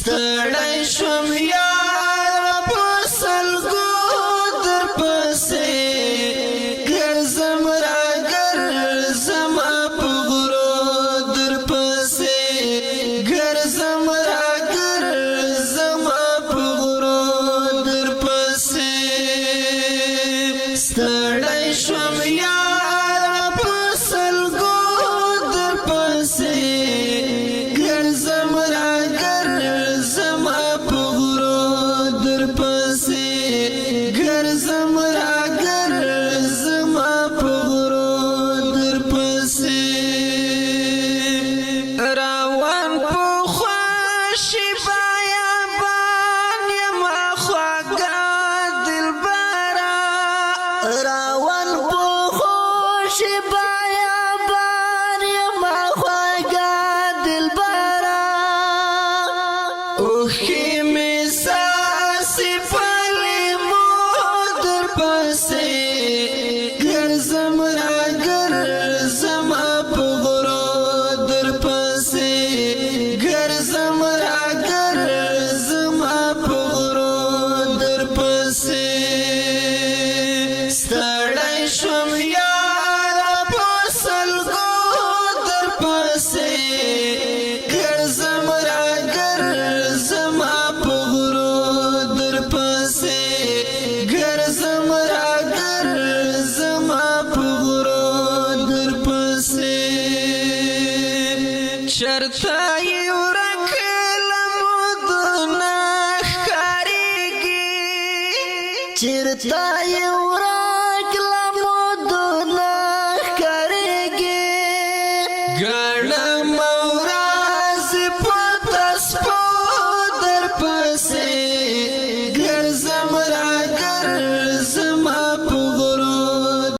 ستړی شوم یار په سلګو در پسې ګرځم را ګرځم په غرو در پسې ګرځم را ګرځم په غرو در پسې ستړی شوم یار په سلګو در پسې ګرځم را ګرځم را ګرځم په غرو در پسې روان په خوشي بیابان یم خواږه دلبره روان په خوشي بیابان یم خواږه دلبره اوښکې مې ساسې ګرځم را ګرځم په غرو در پسې ګرځم را ګرځم په غرو در پسې ستړی شوم یار په سلګو در پسې ګرځم را ګرځم په غرو در پسې ګرځم را چرته یې ورک لمدونه ښکارېږي چرته یې ورک